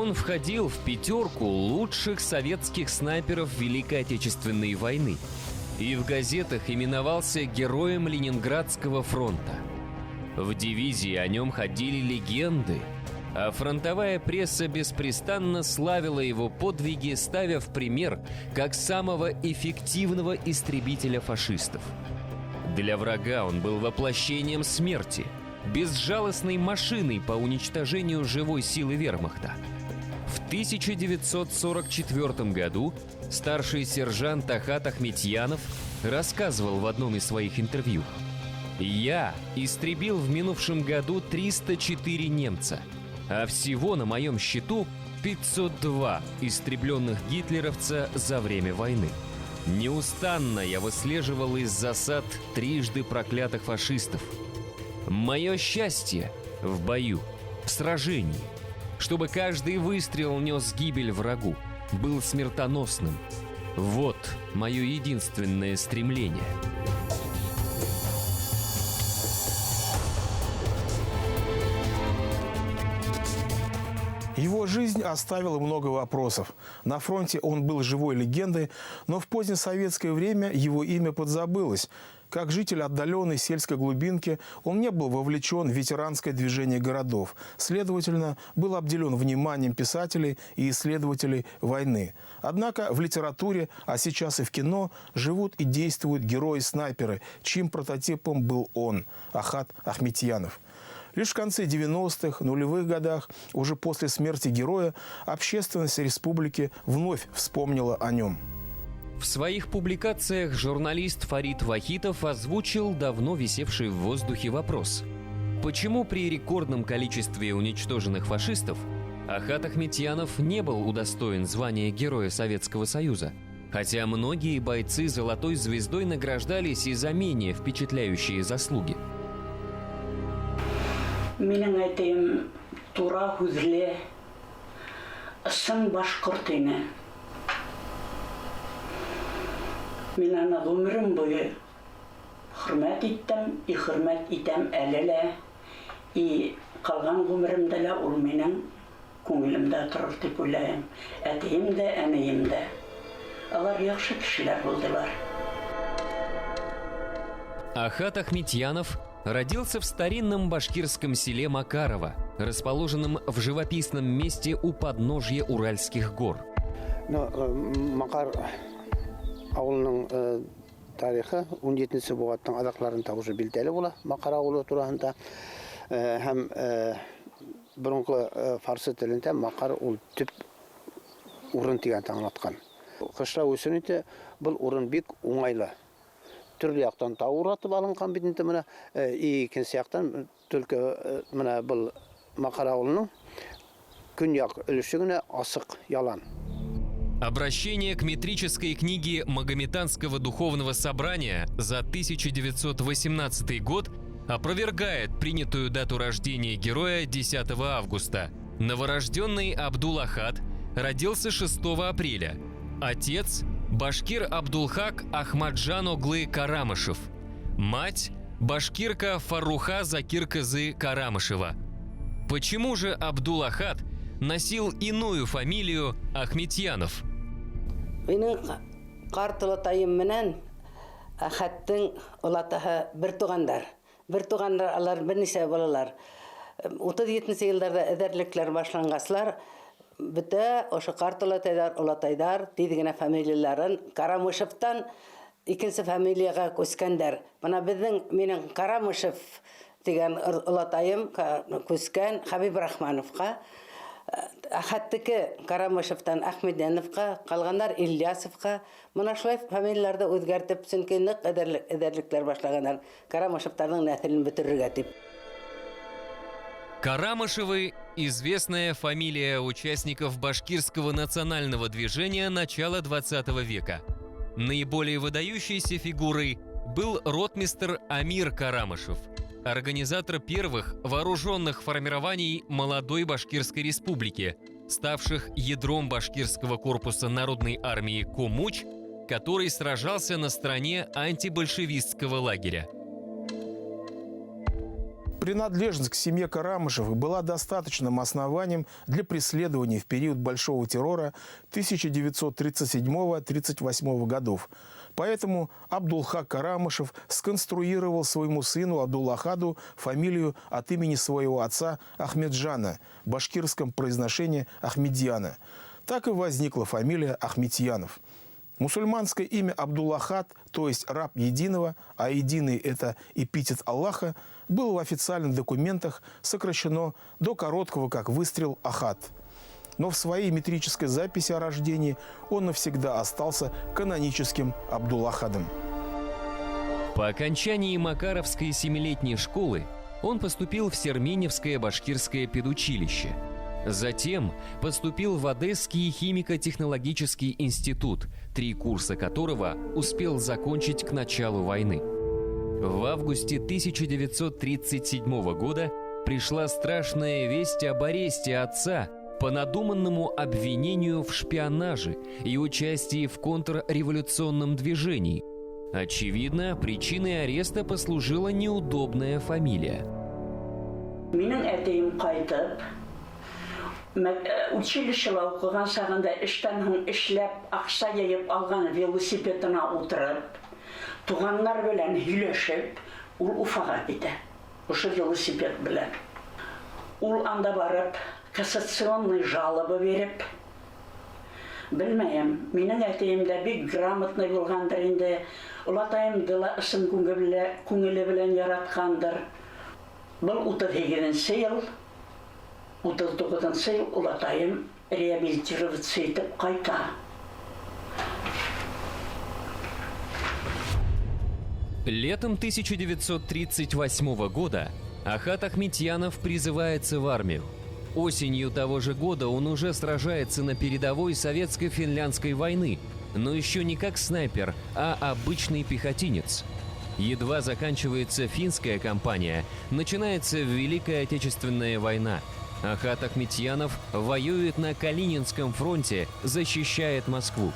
Он входил в пятерку лучших советских снайперов Великой Отечественной войны и в газетах именовался Героем Ленинградского фронта. В дивизии о нем ходили легенды, а фронтовая пресса беспрестанно славила его подвиги, ставя в пример как самого эффективного истребителя фашистов. Для врага он был воплощением смерти, безжалостной машиной по уничтожению живой силы вермахта. В 1944 году старший сержант Ахат Ахметьянов рассказывал в одном из своих интервью: «Я истребил в минувшем году 304 немца, а всего на моем счету 502 истребленных гитлеровца за время войны. Неустанно я выслеживал из засад трижды проклятых фашистов. Мое счастье в бою, в сражении, чтобы каждый выстрел нес гибель врагу, был смертоносным. Вот мое единственное стремление». Его жизнь оставила много вопросов. На фронте он был живой легендой, но в позднесоветское время его имя подзабылось. Как житель отдаленной сельской глубинки, он не был вовлечен в ветеранское движение городов. Следовательно, был обделен вниманием писателей и исследователей войны. Однако в литературе, а сейчас и в кино, живут и действуют герои-снайперы, чьим прототипом был он, Ахат Ахметьянов. Лишь в конце 90-х, нулевых годах, уже после смерти героя, общественность республики вновь вспомнила о нем. В своих публикациях журналист Фарид Вахитов озвучил давно висевший в воздухе вопрос: почему при рекордном количестве уничтоженных фашистов Ахат Ахметьянов не был удостоен звания Героя Советского Союза, хотя многие бойцы золотой звездой награждались и за менее впечатляющие заслуги? Менің айтайым тура хүзле сын башқұртыны. Мен аны ғұмырым бойы хұрмет иттім, и хұрмет итем әлі, и қалған ғұмырымда да ол менің көңілімде тұрыр деп ойлаймын. Әтейім де, әнейім де. Алар яхшы кішілер болдылар. Ахат Ахметьянов родился в старинном башкирском селе Макарово, расположенном в живописном месте у подножья Уральских гор. Макар ауылының тарихы 17-ші буаттың адақларында уже билдәле була. Макар ауылы турасында һәм бұрынғы фарсы телендә Макар ул төп урын дигән аңлаткан. Кышра үсенүтә бұл урын бик уңайлы. Түрлі яқтан тау уратып алынған бетінде мына икенче яктан только мына бұл Макар ауылының көньяк өлешегенә асык ялан. Обращение к метрической книге Магометанского духовного собрания за 1918 год опровергает принятую дату рождения героя 10 августа. Новорожденный Абдул-Ахат родился 6 апреля. Отец – башкир Абдулхак Ахмаджан Оглы Карамышев. Мать – башкирка Фаруха Закир Кызы Карамышева. Почему же Абдул-Ахат носил иную фамилию Ахметьянов? Менің қартылатайым менен Ахаттың олатаһы бір туғандар. Бір туғандар алар бірнеше балалар. 37 елларда эдерлеклер башланғаслар. Бите ошо қартылатайдар, олатайдар дейдигене фамилияларын Карамышевтан икенче фамилияга көскәндер. Мына менің Карамышев деген олатайым көскән Хабиб Рахмановка. Ахаттыки Карамышевтан Ахметьяновка, калгандар Ильясовка. Мына шулай фамилияларды үзгәртеп, чөнки нык эдерлекләр башлаганнар. Карамышевтарның нәселен бетерергә дип. Карамышевы – известная фамилия участников башкирского национального движения начала 20 века. Наиболее выдающейся фигурой был ротмистр Амир Карамышев, организатор первых вооруженных формирований молодой Башкирской республики, ставших ядром башкирского корпуса народной армии Комуч, который сражался на стороне антибольшевистского лагеря. Принадлежность к семье Карамышевых была достаточным основанием для преследования в период Большого террора 1937-1938 годов. Поэтому Абдулхак Карамышев сконструировал своему сыну Абдуллахаду фамилию от имени своего отца Ахмеджана, в башкирском произношении Ахмедьяна. Так и возникла фамилия Ахметьянов. Мусульманское имя Абдуллахад, то есть раб единого, а единый – это эпитет Аллаха, было в официальных документах сокращено до короткого, как выстрел, Ахад. Но в своей метрической записи о рождении он навсегда остался каноническим Абдуллахадом. По окончании Макаровской 7-летней школы он поступил в Серменевское башкирское педучилище. Затем поступил в Одесский химико-технологический институт, 3 курса которого успел закончить к началу войны. В августе 1937 года пришла страшная весть об аресте отца по надуманному обвинению в шпионаже и участии в контрреволюционном движении. Очевидно, причиной ареста послужила неудобная фамилия. Училищеде оқыған сағында іштен соң ішлеп, ақша жайып алған велосипедіне отырып, туғандар белән һөйләшеп, ул Уфага китә. Ошо велосипед белән. Ул анда барып, кассационный жалоба береп, белмәем, минең әтием дә бик грамотный булгандыр инде, олатаемды ла ысын күңеле белән яраткандыр. Был 38 ел, 39 ел олатайым реабилитироваться итеп кайта. Летом 1938 года Ахат Ахметьянов призывается в армию. Осенью того же года он уже сражается на передовой советско-финляндской войны, но еще не как снайпер, а обычный пехотинец. Едва заканчивается финская кампания, начинается Великая Отечественная война. Ахат Ахметьянов воюет на Калининском фронте, защищает Москву.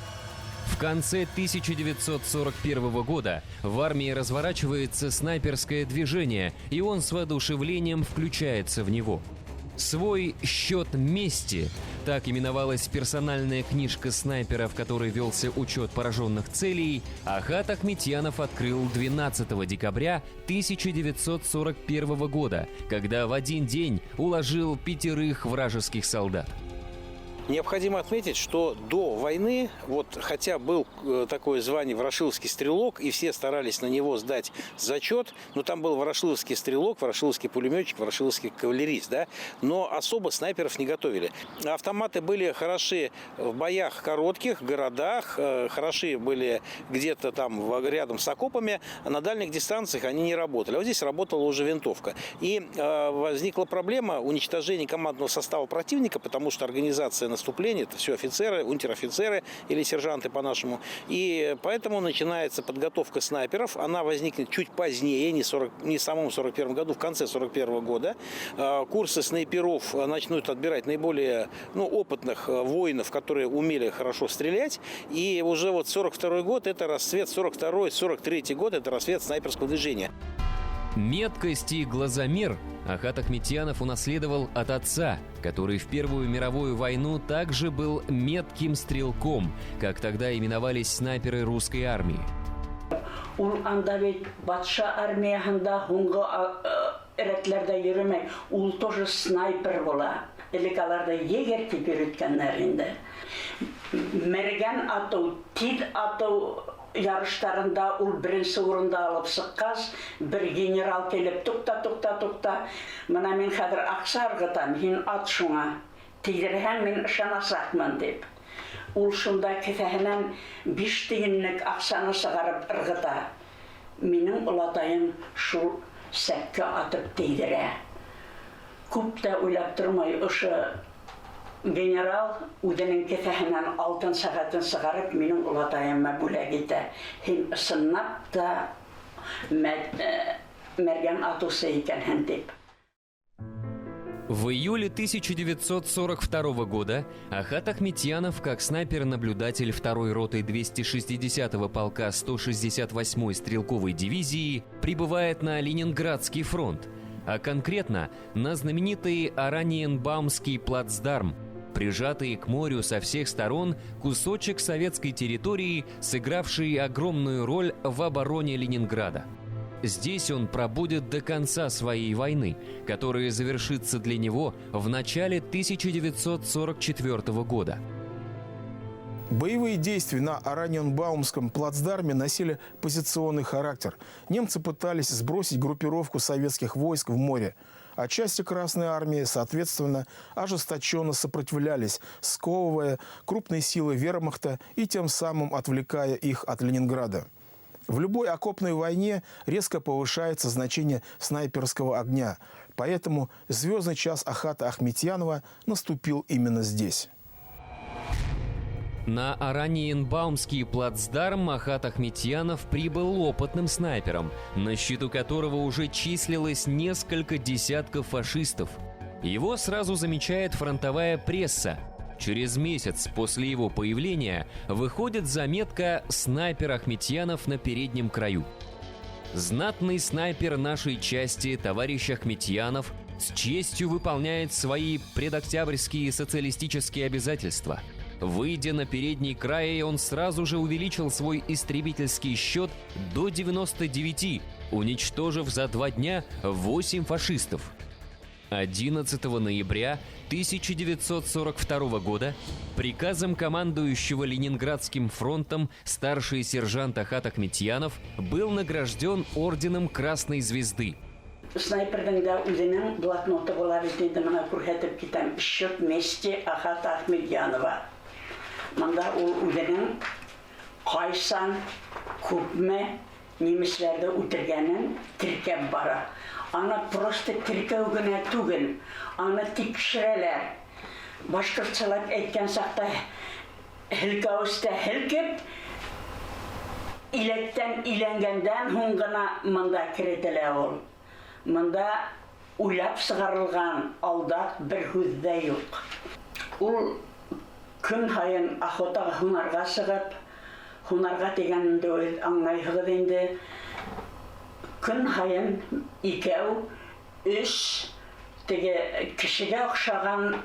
В конце 1941 года в армии разворачивается снайперское движение, и он с воодушевлением включается в него. Свой «Счет мести» — так именовалась персональная книжка снайпера, в которой велся учет пораженных целей, Ахат Ахметьянов открыл 12 декабря 1941 года, когда в один день уложил 5 вражеских солдат. Необходимо отметить, что до войны, вот хотя был такое звание ворошиловский стрелок, и все старались на него сдать зачет, но там был ворошиловский стрелок, ворошиловский пулеметчик, ворошиловский кавалерист, да, но особо снайперов не готовили. Автоматы были хороши в боях коротких, в городах, хороши были где-то там рядом с окопами, а на дальних дистанциях они не работали. А вот здесь работала уже винтовка. И возникла проблема уничтожения командного состава противника, потому что организация наступления — это все офицеры, унтер-офицеры или сержанты по-нашему. И поэтому начинается подготовка снайперов. Она возникнет чуть позднее, не в самом 41 году, в конце 41 года. Курсы снайперов начнут отбирать наиболее опытных воинов, которые умели хорошо стрелять. И уже вот 42 год — это расцвет, 42-43 год — это расцвет снайперского движения. Меткость и глазомер Ахат Ахметьянов унаследовал от отца, который в Первую мировую войну также был метким стрелком, как тогда именовались снайперы русской армии. Ул анда бит батша армиясында хуңгы рәтләрдә йөрмәй, ул тоже снайпер була. Элекаларда егер тип йөрткәннәр инде. Мәргән ату, тил ату ярыштарында ул беренче урында алып сыккас, бер генерал келеп тукта, менә мин хәзер акча ыргытам, һин ат шуңа, тидерһәң мин ышанасакмын дип. Ул шунда кефәһеннән 5 тиенлек акчаны чыгарып ыргыта. Минем улатаем шул сәккә атып тидерә. Күп тә уйлап тормай ошо генерал үзенең кефәһеннән алтын сәгатен чыгарып минем улатаемма бүләк итә. Һин ысынлап та мәргән атусы икәнһең дип. В июле 1942 года Ахат Ахметьянов, как снайпер-наблюдатель 2-й роты 260-го полка 168-й стрелковой дивизии, прибывает на Ленинградский фронт. а конкретно на знаменитый Ораниенбаумский плацдарм, прижатый к морю со всех сторон кусочек советской территории, сыгравший огромную роль в обороне Ленинграда. Здесь он пробудет до конца своей войны, которая завершится для него в начале 1944 года. Боевые действия на Ораниенбаумском плацдарме носили позиционный характер. Немцы пытались сбросить группировку советских войск в море, а части Красной Армии, соответственно, ожесточенно сопротивлялись, сковывая крупные силы вермахта и тем самым отвлекая их от Ленинграда. В любой окопной войне резко повышается значение снайперского огня, поэтому звездный час Ахата Ахметьянова наступил именно здесь. На Ораниенбаумский плацдарм Ахат Ахметьянов прибыл опытным снайпером, на счету которого уже числилось несколько десятков фашистов. Его сразу замечает фронтовая пресса. Через месяц после его появления выходит заметка «Снайпер Ахметьянов на переднем краю». Знатный снайпер нашей части, товарищ Ахметьянов, с честью выполняет свои предоктябрьские социалистические обязательства. Выйдя на передний край, он сразу же увеличил свой истребительский счет до 99, уничтожив за 2 дня 8 фашистов. 11 ноября 1942 года приказом командующего Ленинградским фронтом старший сержант Ахат Ахметьянов был награжден орденом Красной Звезды. Снайпердің да өзінің блокноты бола бетеді, мына көрсетіп кетем, счет мести Ахата Ахметьянова. Мында ол өзінің қайсан, көпме неміслерді өтіргенін тіркеп бара. Ана просто тіркеу генә түгел, аны тикшерәләр. Башкортчалап әйткән сакта һелкә өстә һелкеп, иләктән иләнгәндән һуң гына монда киретелә ул. Монда уйлап сыгарылган алдат бер һүз дә юк. Ул көн һайын охотага һунарга чыгып, һунарга дигәнне үз аңлайһыгыз инде. Көн һайын 2-3 теге кешегә охшаган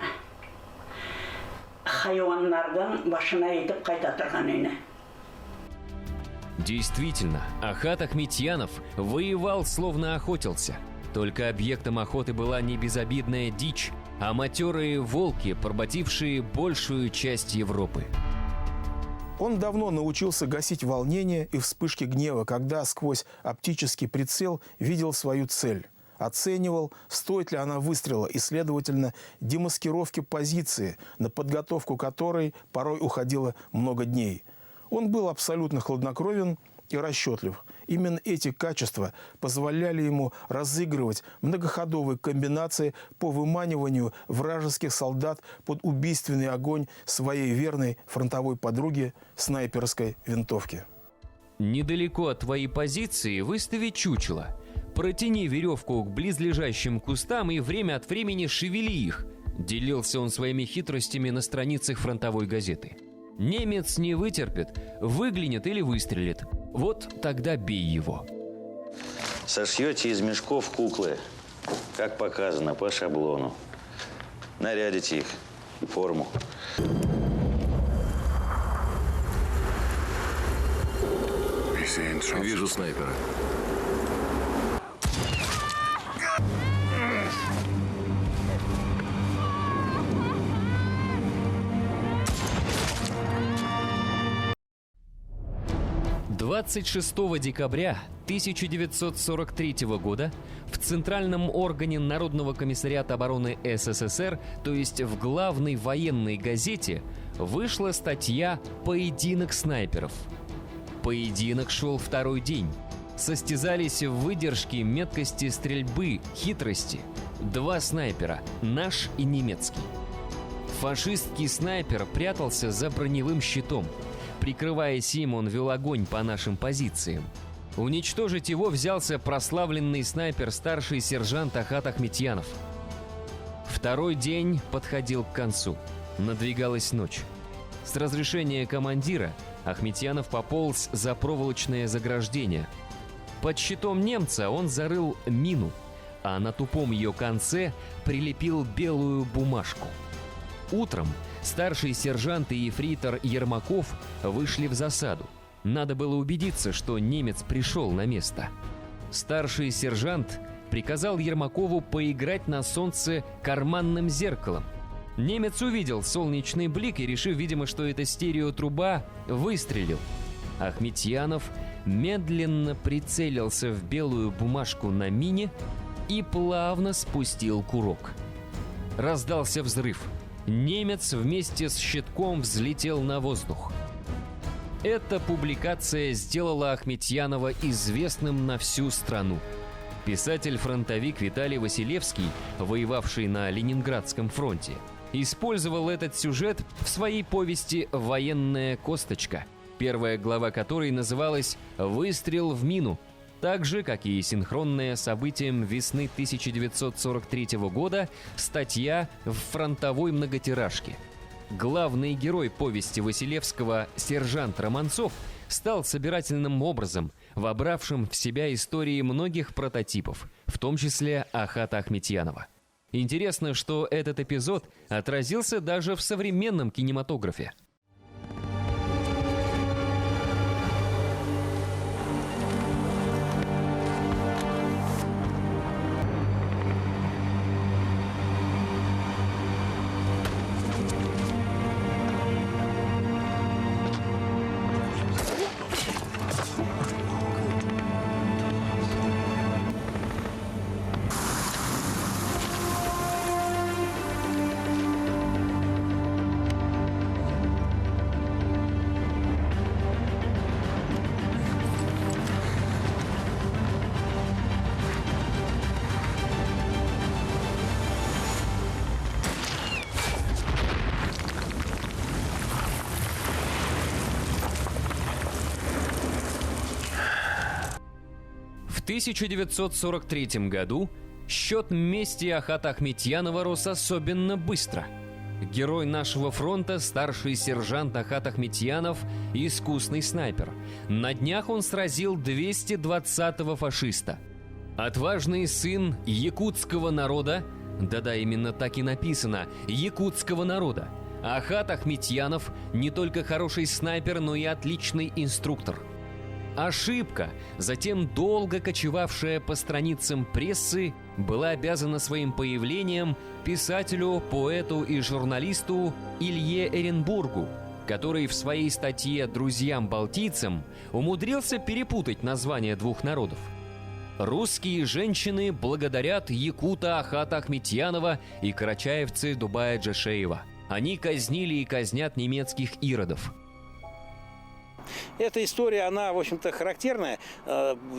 хайваннардан башына итеп кайта торган ине. Действительно, Ахат Ахметьянов воевал, словно охотился. Только объектом охоты была не безобидная дичь, а матерые волки, поработившие большую часть Европы. Он давно научился гасить волнение и вспышки гнева, когда сквозь оптический прицел видел свою цель. Оценивал, стоит ли она выстрела и, следовательно, демаскировки позиции, на подготовку которой порой уходило много дней. Он был абсолютно хладнокровен и расчетлив. Именно эти качества позволяли ему разыгрывать многоходовые комбинации по выманиванию вражеских солдат под убийственный огонь своей верной фронтовой подруги снайперской винтовки. Недалеко от твоей позиции выстави чучело. Протяни веревку к близлежащим кустам и время от времени шевели их. Делился он своими хитростями на страницах фронтовой газеты. Немец не вытерпит, выглянет или выстрелит. Вот тогда бей его. Сошьете из мешков куклы, как показано, по шаблону. Нарядите их в форму. Вижу снайпера. «26 декабря 1943 года в Центральном органе Народного комиссариата обороны СССР, то есть в главной военной газете, вышла статья «Поединок снайперов». Поединок шел 2-й день. Состязались в выдержке, меткости стрельбы, хитрости. 2 снайпера, наш и немецкий. Фашистский снайпер прятался за броневым щитом. Прикрываясь им, он вел огонь по нашим позициям. Уничтожить его взялся прославленный снайпер старший сержант Ахат Ахметьянов. 2-й день подходил к концу. Надвигалась ночь. С разрешения командира Ахметьянов пополз за проволочное заграждение. Под щитом немца он зарыл мину. а на тупом ее конце прилепил белую бумажку. Утром старший сержант и ефрейтор Ермаков вышли в засаду. Надо было убедиться, что немец пришел на место. Старший сержант приказал Ермакову поиграть на солнце карманным зеркалом. Немец увидел солнечный блик и, решив, видимо, что это стереотруба, выстрелил. Ахметьянов медленно прицелился в белую бумажку на мине и плавно спустил курок. Раздался взрыв. Немец вместе с щитком взлетел на воздух. Эта публикация сделала Ахметьянова известным на всю страну. Писатель-фронтовик Виталий Василевский, воевавший на Ленинградском фронте, использовал этот сюжет в своей повести «Военная косточка», первая глава которой называлась «Выстрел в мину», так же, как и синхронная событиям весны 1943 года статья в фронтовой многотиражке. Главный герой повести Василевского, сержант Романцов, стал собирательным образом, вобравшим в себя истории многих прототипов, в том числе Ахата Ахметьянова. Интересно, что этот эпизод отразился даже в современном кинематографе. В 1943 году счет мести Ахата Ахметьянова рос особенно быстро. Герой нашего фронта, старший сержант Ахат Ахметьянов, искусный снайпер. На днях он сразил 220-го фашиста. Отважный сын якутского народа, да-да, именно так и написано, якутского народа, Ахат Ахметьянов не только хороший снайпер, но и отличный инструктор. Ошибка, затем долго кочевавшая по страницам прессы, была обязана своим появлением писателю, поэту и журналисту Илье Эренбургу, который в своей статье «Друзьям-балтийцам» умудрился перепутать названия двух народов. Русские женщины благодарят якута Ахата Ахметьянова и карачаевцы Дубая Джашеева. Они казнили и казнят немецких иродов. Эта история, она, в общем-то, характерная.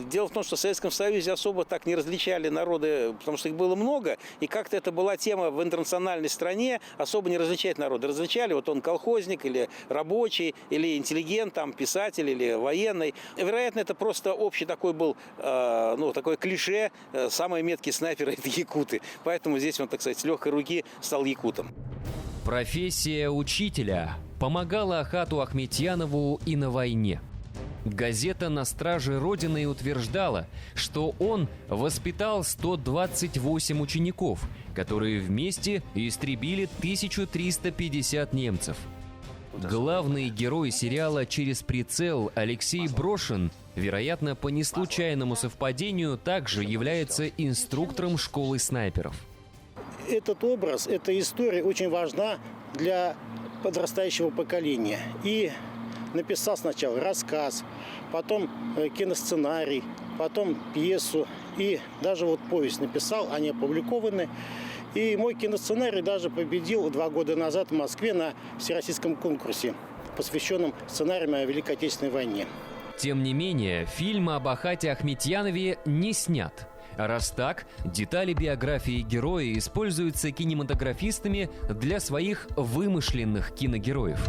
Дело в том, что в Советском Союзе особо так не различали народы, потому что их было много, и как-то это была тема в интернациональной стране, особо не различать народы. Различали, вот он колхозник, или рабочий, или интеллигент, там, писатель, или военный. Вероятно, это просто общий такой был, такое клише, самые меткие снайперы – это якуты. Поэтому здесь он, так сказать, с легкой руки стал якутом. Профессия учителя помогала Ахату Ахметьянову и на войне. Газета «На страже Родины» утверждала, что он воспитал 128 учеников, которые вместе истребили 1350 немцев. Главный герой сериала «Через прицел» Алексей Брошин, вероятно, по неслучайному совпадению, также является инструктором школы снайперов. Этот образ, эта история очень важна для подрастающего поколения. И написал сначала рассказ, потом киносценарий, потом пьесу и даже вот повесть написал, они опубликованы. И мой киносценарий даже победил 2 года назад в Москве на всероссийском конкурсе, посвященном сценариям о Великой Отечественной войне. Тем не менее, фильм об Ахате Ахметьянове не снят. Раз так, детали биографии героя используются кинематографистами для своих вымышленных киногероев.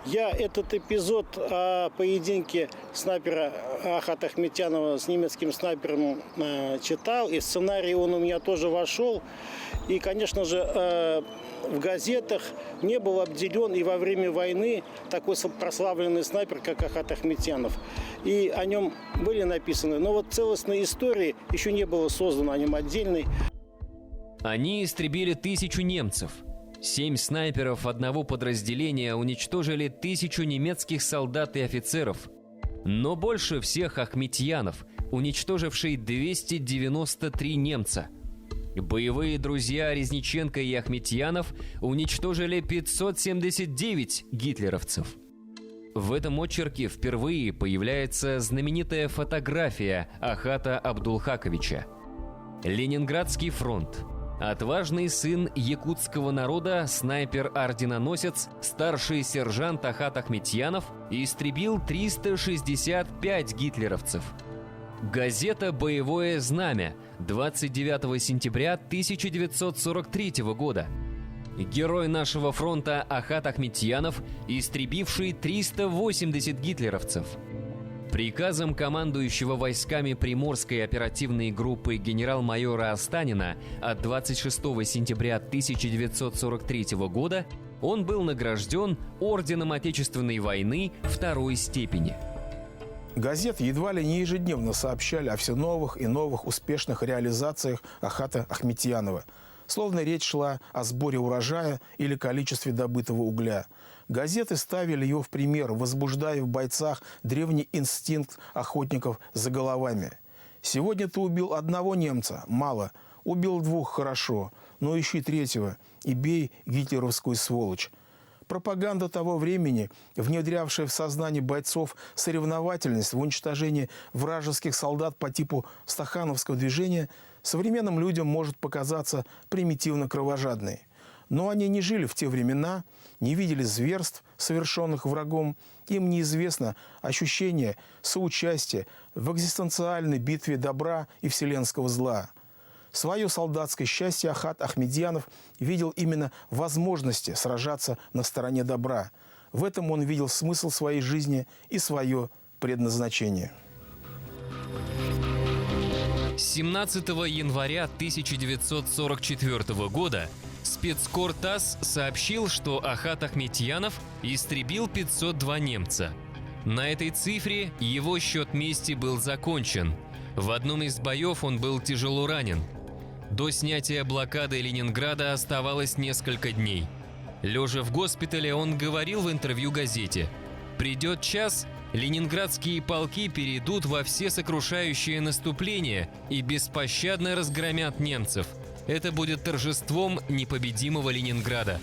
Я этот эпизод о поединке снайпера Ахата Ахметьянова с немецким снайпером читал, и сценарий он у меня тоже вошел. И, конечно же, в газетах не был обделен и во время войны такой прославленный снайпер, как Ахат Ахметьянов. И о нем были написаны. Но вот целостной истории еще не было создано о нем отдельной. Они истребили 1000 немцев. 7 снайперов одного подразделения уничтожили 1000 немецких солдат и офицеров. Но больше всех Ахметьянов, уничтоживший 293 немца. Боевые друзья Резниченко и Ахметьянов уничтожили 579 гитлеровцев. В этом очерке впервые появляется знаменитая фотография Ахата Абдулхаковича. Ленинградский фронт. Отважный сын якутского народа, снайпер-орденоносец, старший сержант Ахат Ахметьянов истребил 365 гитлеровцев. Газета «Боевое знамя», 29 сентября 1943 года. Герой нашего фронта Ахат Ахметьянов, истребивший 380 гитлеровцев. Приказом командующего войсками Приморской оперативной группы генерал-майора Останина от 26 сентября 1943 года он был награжден Орденом Отечественной войны второй степени. Газеты едва ли не ежедневно сообщали о все новых и новых успешных реализациях Ахата Ахметьянова. Словно речь шла о сборе урожая или количестве добытого угля. Газеты ставили его в пример, возбуждая в бойцах древний инстинкт охотников за головами. «Сегодня ты убил одного немца? Мало. Убил 2 – хорошо. Но ищи 3-го и бей гитлеровскую сволочь». Пропаганда того времени, внедрявшая в сознание бойцов соревновательность в уничтожении вражеских солдат по типу стахановского движения, современным людям может показаться примитивно кровожадной. Но они не жили в те времена, не видели зверств, совершенных врагом. Им неизвестно ощущение соучастия в экзистенциальной битве добра и вселенского зла. Свое солдатское счастье Ахат Ахметьянов видел именно в возможности сражаться на стороне добра. В этом он видел смысл своей жизни и свое предназначение. 17 января 1944 года спецкор ТАСС сообщил, что Ахат Ахметьянов истребил 502 немца. На этой цифре его счет мести был закончен. В одном из боев он был тяжело ранен. До снятия блокады Ленинграда оставалось несколько дней. Лежа в госпитале, он говорил в интервью газете: «Придет час, ленинградские полки перейдут во всесокрушающее наступление и беспощадно разгромят немцев. Это будет торжеством непобедимого Ленинграда».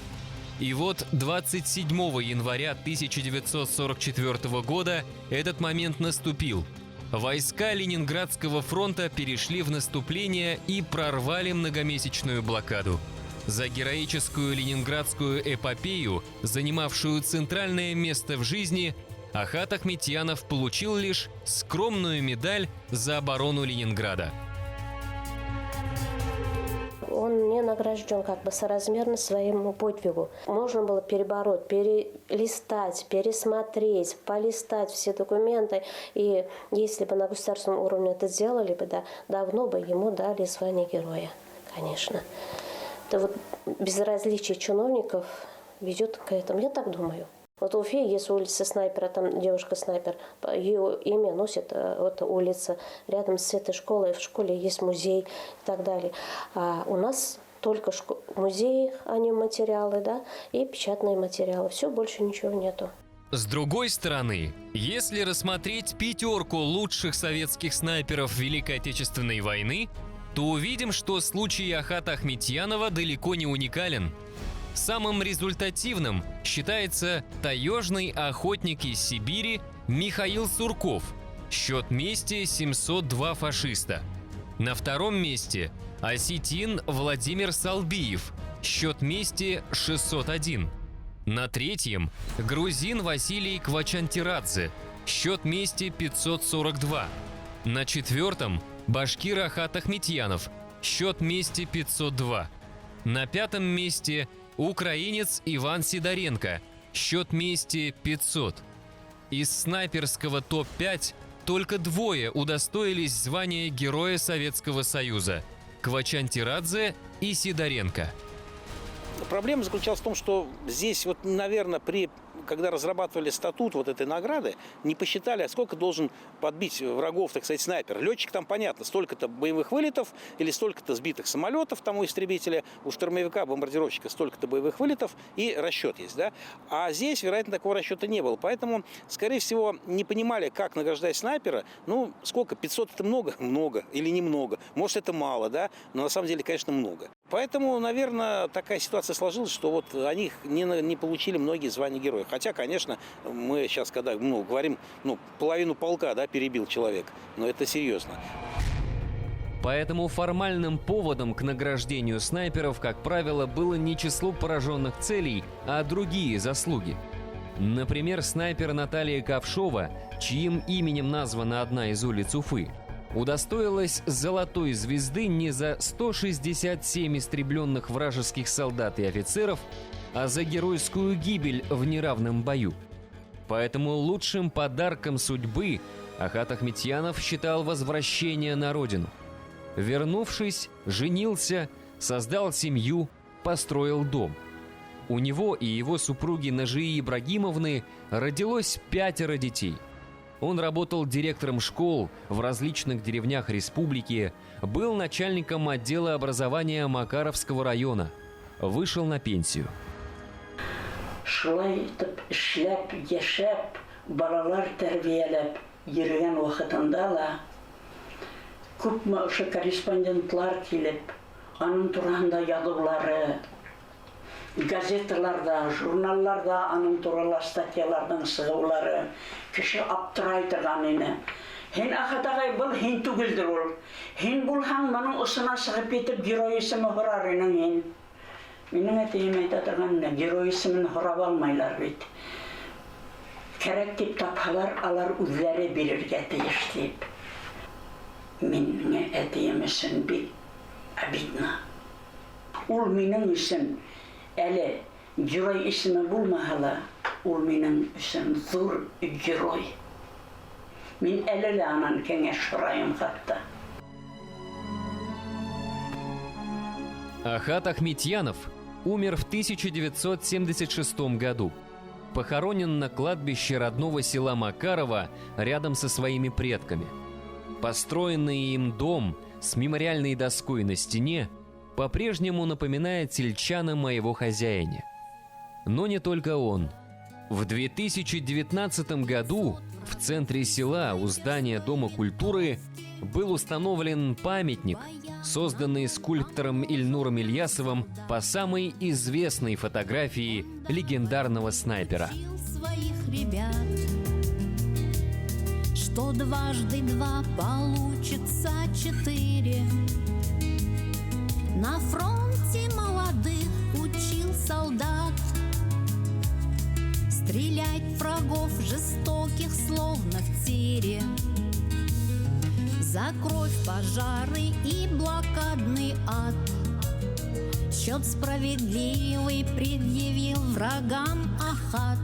И вот 27 января 1944 года этот момент наступил. Войска Ленинградского фронта перешли в наступление и прорвали многомесячную блокаду. За героическую ленинградскую эпопею, занимавшую центральное место в жизни, Ахат Ахметьянов получил лишь скромную медаль за оборону Ленинграда. Он не награжден как бы соразмерно своему подвигу. Можно было перебороть, перелистать, пересмотреть, полистать все документы. И если бы на государственном уровне это сделали бы, да, давно бы ему дали звание героя, конечно. Это вот безразличие чиновников ведет к этому, я так думаю. Вот в Уфе есть улица снайпера, там девушка-снайпер, ее имя носит вот улица. Рядом с этой школой, в школе есть музей и так далее. А у нас только музеи, а не материалы, да, и печатные материалы. Все, больше ничего нету. С другой стороны, если рассмотреть 5 лучших советских снайперов Великой Отечественной войны, то увидим, что случай Ахата Ахметьянова далеко не уникален. Самым результативным считается таежный охотник из Сибири Михаил Сурков. Счет мести 702 фашиста. На втором месте осетин Владимир Салбиев. Счет мести 601. На третьем грузин Василий Квачантирадзе. Счет мести 542. На четвертом башкир Ахат Ахметьянов. Счет мести 502. На пятом месте украинец Иван Сидоренко. Счет мести 500. Из снайперского топ-5 только 2 удостоились звания Героя Советского Союза – Квачан Тирадзе и Сидоренко. Проблема заключалась в том, что здесь, вот, наверное, когда разрабатывали статут вот этой награды, не посчитали, а сколько должен подбить врагов, так сказать, снайпер. Летчик там, понятно, столько-то боевых вылетов или столько-то сбитых самолетов там у истребителя, у штурмовика, бомбардировщика столько-то боевых вылетов и расчет есть, да. А здесь, вероятно, такого расчета не было. Поэтому, скорее всего, не понимали, как награждать снайпера. Ну, сколько? 500 это много? Много. Или немного. Может, это мало, да, но на самом деле, конечно, много. Поэтому, наверное, такая ситуация сложилась, что вот они не получили многие звания героя. Хотя, конечно, мы сейчас, когда говорим, половину полка, да, перебил человек, но это серьезно. Поэтому формальным поводом к награждению снайперов, как правило, было не число пораженных целей, а другие заслуги. Например, снайпер Наталья Ковшова, чьим именем названа одна из улиц Уфы, удостоилась золотой звезды не за 167 истребленных вражеских солдат и офицеров, а за геройскую гибель в неравном бою. Поэтому лучшим подарком судьбы Ахат Ахметьянов считал возвращение на родину. Вернувшись, женился, создал семью, построил дом. У него и его супруги Нажии Ибрагимовны родилось 5 детей. Он работал директором школ в различных деревнях республики, был начальником отдела образования Макаровского района, вышел на пенсию. Шулай итеп эшләп, яшәп, балалар тәрбияләп йөргән вакытында ла күпме ошо корреспондентлар килеп, аның турында язулары, газеталарда, журналларда аның турында статьяларның сыгылары, кеше аптырай торган ине. Һин Ахат агай, был һин түгелдер ул. Һин булһаң, моның усына сыгып китеп герой исеме һорар инең һин. Минем әтием әйтә торган, герой исемен һорап алмайлар бит. Кәрәк дип тапһалар, алар үзләре бирергә тиеш дип. Минем әтием өчен бик обидно. Ул минем өчен әле герой исеме булмаһа ла, ул минем өчен зур герой. Мин әле лә анан кәңәш һорайым хатта. Ахат Ахметьянов умер в 1976 году. Похоронен на кладбище родного села Макарова рядом со своими предками. Построенный им дом с мемориальной доской на стене по-прежнему напоминает сельчанам о его хозяине. Но не только он. В 2019 году в центре села у здания Дома культуры был установлен памятник, созданный скульптором Ильнуром Ильясовым по самой известной фотографии легендарного снайпера. Своих ребят, что 2 × 2 получится 4. На фронте молодых учил солдат стрелять врагов жестоких, словно в тире. За кровь, пожары и блокадный ад счет справедливый предъявил врагам Ахат.